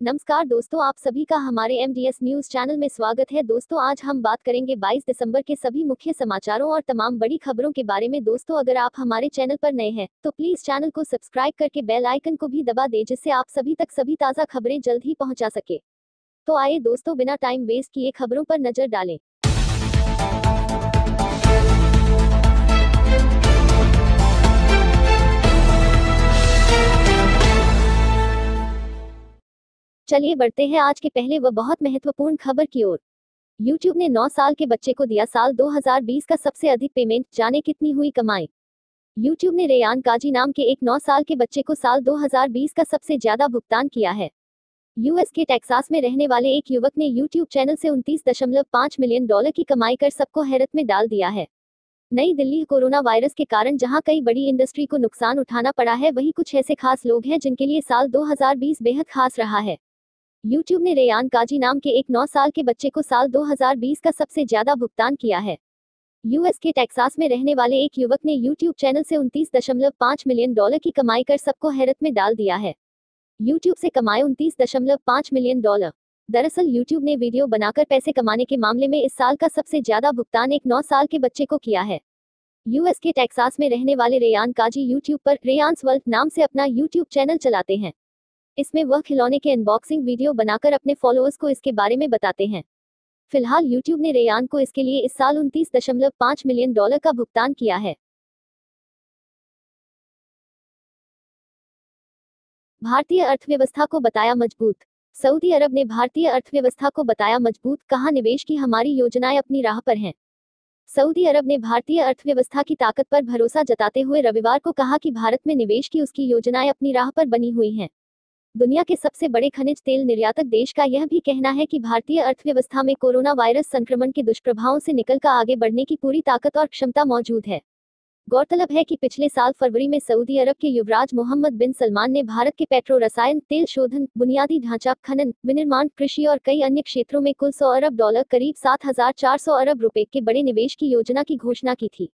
नमस्कार दोस्तों, आप सभी का हमारे एमडीएस न्यूज चैनल में स्वागत है। दोस्तों, आज हम बात करेंगे 22 दिसंबर के सभी मुख्य समाचारों और तमाम बड़ी खबरों के बारे में। दोस्तों, अगर आप हमारे चैनल पर नए हैं तो प्लीज चैनल को सब्सक्राइब करके बेल आइकन को भी दबा दें, जिससे आप सभी तक सभी ताज़ा खबरें जल्द ही पहुंचा सके। तो आइए दोस्तों, बिना टाइम वेस्ट किए खबरों पर नजर डालें। चलिए बढ़ते हैं आज के पहले व बहुत महत्वपूर्ण खबर की ओर। YouTube ने 9 साल के बच्चे को दिया साल 2020 का सबसे अधिक पेमेंट, जाने कितनी हुई कमाई। YouTube ने रेयान काजी नाम के एक 9 साल के बच्चे को साल 2020 का सबसे ज्यादा भुगतान किया है। यूएस के टेक्सास में रहने वाले एक युवक ने YouTube चैनल से $29.5 मिलियन की कमाई कर सबको हैरत में डाल दिया है। नई दिल्ली कोरोना वायरस के कारण जहां कई बड़ी इंडस्ट्री को नुकसान उठाना पड़ा है, वहीं कुछ ऐसे खास लोग हैं जिनके लिए साल 2020 बेहद खास रहा है। YouTube ने रेयान काजी नाम के एक 9 साल के बच्चे को साल 2020 का सबसे ज्यादा भुगतान किया है। यूएस के टेक्सास में रहने वाले एक युवक ने YouTube चैनल से $29.5 मिलियन की कमाई कर सबको हैरत में डाल दिया है। YouTube से कमाए $29.5 मिलियन। दरअसल YouTube ने वीडियो बनाकर पैसे कमाने के मामले में इस साल का सबसे ज्यादा भुगतान एक 9 साल के बच्चे को किया है। यूएस के टेक्सास में रहने वाले रेयान काजी YouTube पर रेयान्स वर्ल्ड नाम से अपना YouTube चैनल चलाते हैं। इसमें वह खिलौने के अनबॉक्सिंग वीडियो बनाकर अपने फॉलोअर्स को इसके बारे में बताते हैं। फिलहाल YouTube ने रेयान को इसके लिए इस साल $29.5 मिलियन का भुगतान किया है। भारतीय अर्थव्यवस्था को बताया मजबूत। सऊदी अरब ने भारतीय अर्थव्यवस्था को बताया मजबूत, कहा निवेश की हमारी योजनाएं अपनी राह पर हैं। सऊदी अरब ने भारतीय अर्थव्यवस्था की ताकत पर भरोसा जताते हुए रविवार को कहा कि भारत में निवेश की उसकी योजनाएं अपनी राह पर बनी हुई हैं। दुनिया के सबसे बड़े खनिज तेल निर्यातक देश का यह भी कहना है कि भारतीय अर्थव्यवस्था में कोरोना वायरस संक्रमण के दुष्प्रभावों से निकलकर आगे बढ़ने की पूरी ताकत और क्षमता मौजूद है। गौरतलब है कि पिछले साल फरवरी में सऊदी अरब के युवराज मोहम्मद बिन सलमान ने भारत के पेट्रो रसायन, तेल शोधन, बुनियादी ढांचा, खनन, विनिर्माण, कृषि और कई अन्य क्षेत्रों में कुल $100 अरब, करीब 7,400 अरब रुपए के बड़े निवेश की योजना की घोषणा की थी।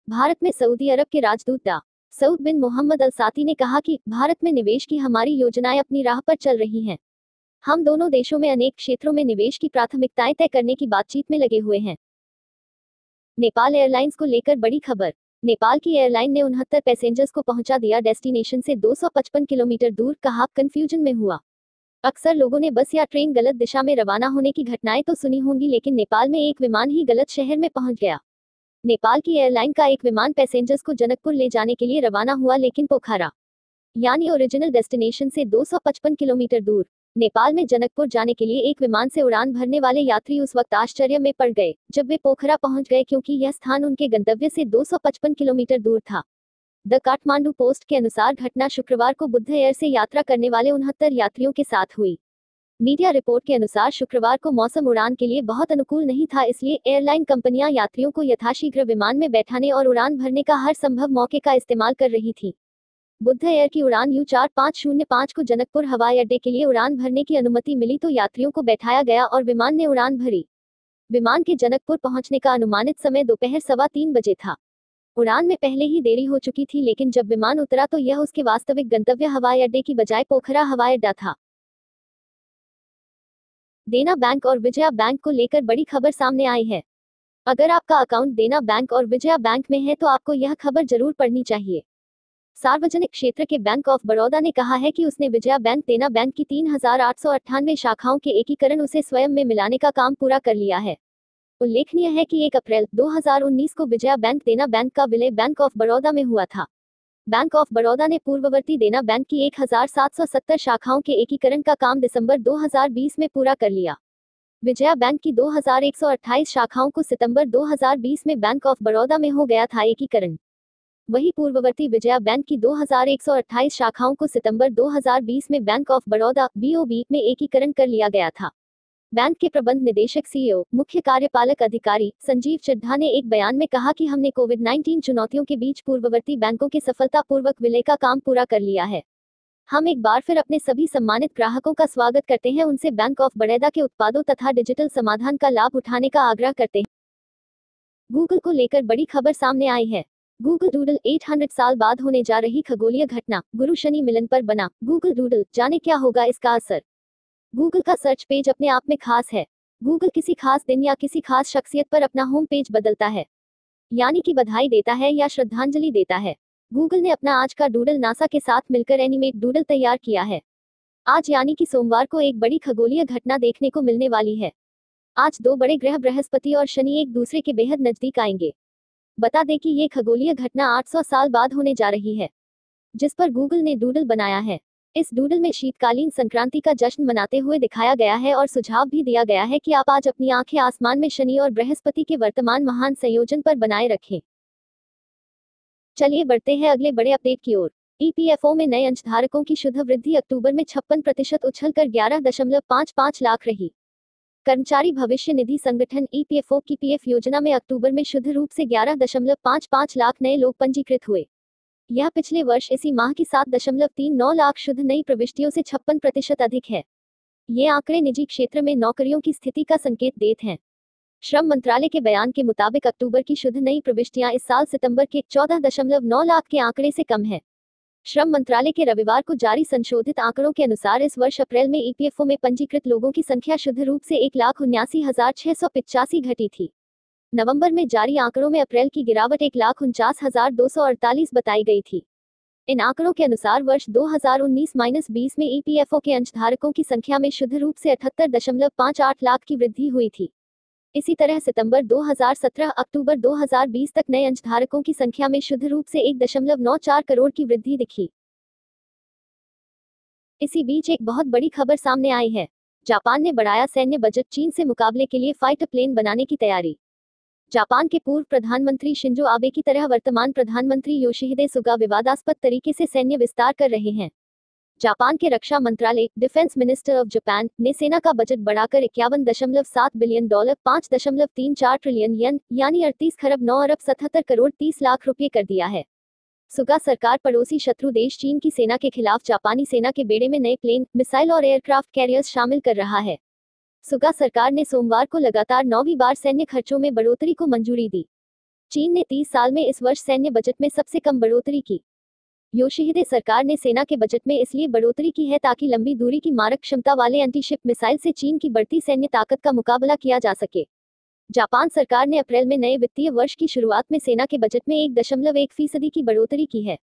भारत में सऊदी अरब के राजदूत डा. सऊद बिन मोहम्मद अल साती ने कहा कि भारत में निवेश की हमारी योजनाएं अपनी राह पर चल रही हैं। हम दोनों देशों में अनेक क्षेत्रों में निवेश की प्राथमिकताएं तय करने की बातचीत में लगे हुए हैं। नेपाल एयरलाइंस को लेकर बड़ी खबर। नेपाल की एयरलाइन ने 69 पैसेंजर्स को पहुंचा दिया डेस्टिनेशन से 255 किलोमीटर दूर, कहा कंफ्यूजन में हुआ। अक्सर लोगों ने बस या ट्रेन गलत दिशा में रवाना होने की घटनाएं तो सुनी होंगी, लेकिन नेपाल में एक विमान ही गलत शहर में पहुंच गया। नेपाल की एयरलाइन का एक विमान पैसेंजर्स को जनकपुर ले जाने के लिए रवाना हुआ, लेकिन पोखरा यानी ओरिजिनल डेस्टिनेशन से 255 किलोमीटर दूर नेपाल में जनकपुर जाने के लिए एक विमान से उड़ान भरने वाले यात्री उस वक्त आश्चर्य में पड़ गए जब वे पोखरा पहुंच गए, क्योंकि यह स्थान उनके गंतव्य से 255 किलोमीटर दूर था। द काठमांडू पोस्ट के अनुसार घटना शुक्रवार को बुद्ध एयर से यात्रा करने वाले 69 यात्रियों के साथ हुई। मीडिया रिपोर्ट के अनुसार शुक्रवार को मौसम उड़ान के लिए बहुत अनुकूल नहीं था, इसलिए एयरलाइन कंपनियां यात्रियों को यथाशीघ्र विमान में बैठाने और उड़ान भरने का हर संभव मौके का इस्तेमाल कर रही थी। बुद्ध एयर की उड़ान U4505 को जनकपुर हवाई अड्डे के लिए उड़ान भरने की अनुमति मिली तो यात्रियों को बैठाया गया और विमान ने उड़ान भरी। विमान के जनकपुर पहुंचने का अनुमानित समय दोपहर 3:15 बजे था। उड़ान में पहले ही देरी हो चुकी थी, लेकिन जब विमान उतरा तो यह उसके वास्तविक गंतव्य हवाई अड्डे की बजाय पोखरा हवाई अड्डा था। देना बैंक और विजया बैंक को लेकर बड़ी खबर सामने आई है। अगर आपका अकाउंट देना बैंक और विजया बैंक में है तो आपको यह खबर जरूर पढ़नी चाहिए। सार्वजनिक क्षेत्र के बैंक ऑफ बड़ौदा ने कहा है कि उसने विजया बैंक देना बैंक की 3,898 शाखाओं के एकीकरण उसे स्वयं में मिलाने का काम पूरा कर लिया है। उल्लेखनीय है कि 1 अप्रैल 2019 को विजया बैंक देना बैंक का विलय बैंक ऑफ बड़ौदा में हुआ था। बैंक ऑफ बड़ौदा ने पूर्ववर्ती देना बैंक की 1,770 शाखाओं के एकीकरण का काम दिसंबर 2020 में पूरा कर लिया। विजया बैंक की 2,128 शाखाओं को सितंबर 2020 में बैंक ऑफ बड़ौदा में हो गया था एकीकरण। वहीं पूर्ववर्ती विजया बैंक की 2,128 शाखाओं को सितंबर 2020 में बैंक ऑफ बड़ौदा BOB में एकीकरण कर लिया गया था। बैंक के प्रबंध निदेशक CEO, मुख्य कार्यपालक अधिकारी संजीव चिड्ढा ने एक बयान में कहा कि हमने कोविड-19 चुनौतियों के बीच पूर्ववर्ती बैंकों के सफलतापूर्वक विलय का काम पूरा कर लिया है। हम एक बार फिर अपने सभी सम्मानित ग्राहकों का स्वागत करते हैं, उनसे बैंक ऑफ बड़ौदा के उत्पादों तथा डिजिटल समाधान का लाभ उठाने का आग्रह करते हैं। गूगल को लेकर बड़ी खबर सामने आई है। गूगल डूडल 800 साल बाद होने जा रही खगोलीय घटना, गुरु शनि मिलन पर बना गूगल डूडल, जाने क्या होगा इसका असर। गूगल का सर्च पेज अपने आप में खास है। गूगल किसी खास दिन या किसी खास शख्सियत पर अपना होम पेज बदलता है, यानी कि बधाई देता है या श्रद्धांजलि देता है। गूगल ने अपना आज का डूडल नासा के साथ मिलकर एनिमेट डूडल तैयार किया है। आज यानी कि सोमवार को एक बड़ी खगोलीय घटना देखने को मिलने वाली है। आज दो बड़े ग्रह बृहस्पति और शनि एक दूसरे के बेहद नजदीक आएंगे। बता दें कि ये खगोलीय घटना 800 साल बाद होने जा रही है, जिस पर गूगल ने डूडल बनाया है। इस डूडल में शीतकालीन संक्रांति का जश्न मनाते हुए दिखाया गया है और सुझाव भी दिया गया है कि आप आज अपनी आंखें आसमान में शनि और बृहस्पति के वर्तमान महान संयोजन पर बनाए रखें। चलिए बढ़ते हैं अगले बड़े अपडेट की ओर। ईपीएफओ में नए अंशधारकों की शुद्ध वृद्धि अक्टूबर में 56% उछलकर 11.55 लाख रही। कर्मचारी भविष्य निधि संगठन ईपीएफओ की पीएफ योजना में अक्टूबर में शुद्ध रूप से 11.55 लाख नए लोग पंजीकृत हुए। यह पिछले वर्ष इसी माह की 7.39 लाख शुद्ध नई प्रविष्टियों से 56% अधिक है। ये आंकड़े निजी क्षेत्र में नौकरियों की स्थिति का संकेत देते हैं। श्रम मंत्रालय के बयान के मुताबिक अक्टूबर की शुद्ध नई प्रविष्टियां इस साल सितंबर के 14.9 लाख के आंकड़े से कम है। श्रम मंत्रालय के रविवार को जारी संशोधित आंकड़ों के अनुसार इस वर्ष अप्रैल में ईपीएफओ में पंजीकृत लोगों की संख्या शुद्ध रूप से 1,79,685 घटी थी। नवंबर में जारी आंकड़ों में अप्रैल की गिरावट 1,49,248 बताई गई थी। इन आंकड़ों के अनुसार वर्ष 2019-20 में ईपीएफओ के अंशधारकों की संख्या में शुद्ध रूप से 78.58 लाख की वृद्धि हुई थी। इसी तरह सितंबर 2017 अक्टूबर 2020 तक नए अंशधारकों की संख्या में शुद्ध रूप से 1.94 करोड़ की वृद्धि दिखी। इसी बीच एक बहुत बड़ी खबर सामने आई है। जापान ने बढ़ाया सैन्य बजट, चीन से मुकाबले के लिए फाइटर प्लेन बनाने की तैयारी। जापान के पूर्व प्रधानमंत्री शिंजो आबे की तरह वर्तमान प्रधानमंत्री योशिहिदे सुगा विवादास्पद तरीके से सैन्य विस्तार कर रहे हैं। जापान के रक्षा मंत्रालय डिफेंस मिनिस्टर ऑफ जापान ने सेना का बजट बढ़ाकर 51.7 बिलियन डॉलर 5.34 ट्रिलियन येन यानी 38 खरब 9 अरब 77 करोड़ 30 लाख रुपये कर दिया है। सुगा सरकार पड़ोसी शत्रु देश चीन की सेना के खिलाफ जापानी सेना के बेड़े में नए प्लेन, मिसाइल और एयरक्राफ्ट कैरियर्स शामिल कर रहा है। सुगा सरकार ने सोमवार को लगातार 9वीं बार सैन्य खर्चों में बढ़ोतरी को मंजूरी दी। चीन ने 30 साल में इस वर्ष सैन्य बजट में सबसे कम बढ़ोतरी की। योशिहिदे सरकार ने सेना के बजट में इसलिए बढ़ोतरी की है ताकि लंबी दूरी की मारक क्षमता वाले एंटीशिप मिसाइल से चीन की बढ़ती सैन्य ताकत का मुकाबला किया जा सके। जापान सरकार ने अप्रैल में नए वित्तीय वर्ष की शुरुआत में सेना के बजट में 1.1% की बढ़ोतरी की है।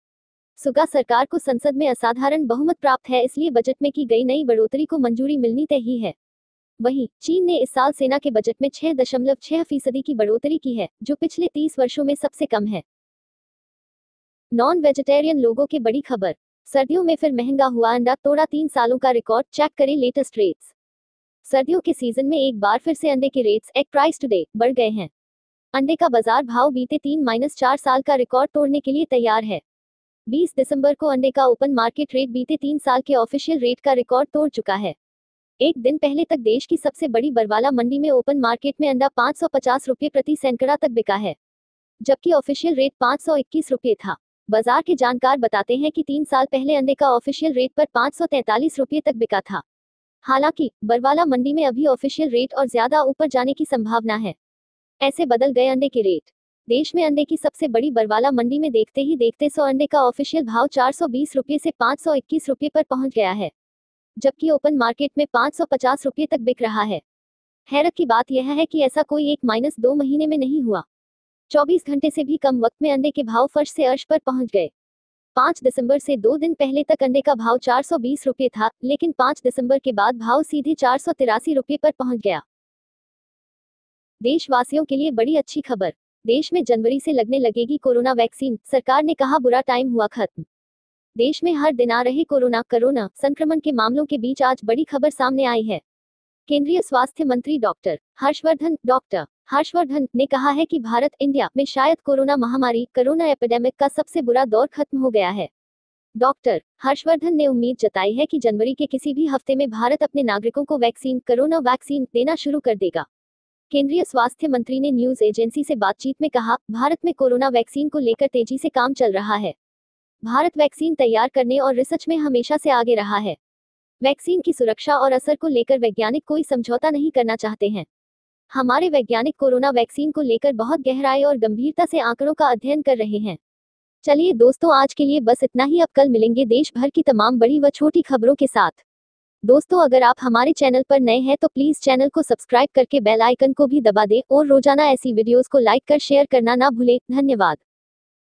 सुगा सरकार को संसद में असाधारण बहुमत प्राप्त है, इसलिए बजट में की गई नई बढ़ोतरी को मंजूरी मिलनी तय ही है। वहीं चीन ने इस साल सेना के बजट में 6.6% की बढ़ोतरी की है, जो पिछले 30 वर्षों में सबसे कम है। नॉन वेजिटेरियन लोगों की बड़ी खबर। सर्दियों में फिर महंगा हुआ अंडा, तोड़ा 3 सालों का रिकॉर्ड, चेक करें लेटेस्ट रेट्स। सर्दियों के सीजन में एक बार फिर से अंडे के रेट्स एग प्राइस टुडे बढ़ गए हैं। अंडे का बाजार भाव बीते 3-4 साल का रिकॉर्ड तोड़ने के लिए तैयार है। 20 दिसंबर को अंडे का ओपन मार्केट रेट बीते 3 साल के ऑफिशियल रेट का रिकॉर्ड तोड़ चुका है। एक दिन पहले तक देश की सबसे बड़ी बरवाला मंडी में ओपन मार्केट में अंडा 550 रुपये प्रति सैकड़ा तक बिका है, जबकि ऑफिशियल रेट 521 रुपये था। बाजार के जानकार बताते हैं कि 3 साल पहले अंडे का ऑफिशियल रेट पर 543 रुपये तक बिका था। हालांकि बरवाला मंडी में अभी ऑफिशियल रेट और ज्यादा ऊपर जाने की संभावना है। ऐसे बदल गए अंडे के रेट। देश में अंडे की सबसे बड़ी बरवाला मंडी में देखते ही देखते 100 अंडे का ऑफिशियल भाव 420 रुपये से 521 रुपये पर पहुंच गया है, जबकि ओपन मार्केट में 550 रुपये तक बिक रहा है। हैरत की बात यह है कि ऐसा कोई 1-2 महीने में नहीं हुआ। 24 घंटे से भी कम वक्त में अंडे के भाव फर्श से अर्श पर पहुंच गए। 5 दिसंबर से 2 दिन पहले तक अंडे का भाव 420 रुपये था, लेकिन 5 दिसंबर के बाद भाव सीधे 483 रुपये पर पहुंच गया। देशवासियों के लिए बड़ी अच्छी खबर। देश में जनवरी से लगने लगेगी कोरोना वैक्सीन, सरकार ने कहा बुरा टाइम हुआ खत्म। देश में हर दिन आ रहे कोरोना संक्रमण के मामलों के बीच आज बड़ी खबर सामने आई है। केंद्रीय स्वास्थ्य मंत्री डॉक्टर हर्षवर्धन ने कहा है कि भारत इंडिया में शायद कोरोना एपिडेमिक का सबसे बुरा दौर खत्म हो गया है। डॉक्टर हर्षवर्धन ने उम्मीद जताई है कि जनवरी के किसी भी हफ्ते में भारत अपने नागरिकों को कोरोना वैक्सीन देना शुरू कर देगा। केंद्रीय स्वास्थ्य मंत्री ने न्यूज एजेंसी से बातचीत में कहा, भारत में कोरोना वैक्सीन को लेकर तेजी से काम चल रहा है। भारत वैक्सीन तैयार करने और रिसर्च में हमेशा से आगे रहा है। वैक्सीन की सुरक्षा और असर को लेकर वैज्ञानिक कोई समझौता नहीं करना चाहते हैं। हमारे वैज्ञानिक कोरोना वैक्सीन को लेकर बहुत गहराई और गंभीरता से आंकड़ों का अध्ययन कर रहे हैं। चलिए दोस्तों, आज के लिए बस इतना ही। अब कल मिलेंगे देश भर की तमाम बड़ी व छोटी खबरों के साथ। दोस्तों, अगर आप हमारे चैनल पर नए हैं तो प्लीज चैनल को सब्सक्राइब करके बेल आइकन को भी दबा दें और रोजाना ऐसी वीडियोस को लाइक कर शेयर करना ना भूलें। धन्यवाद।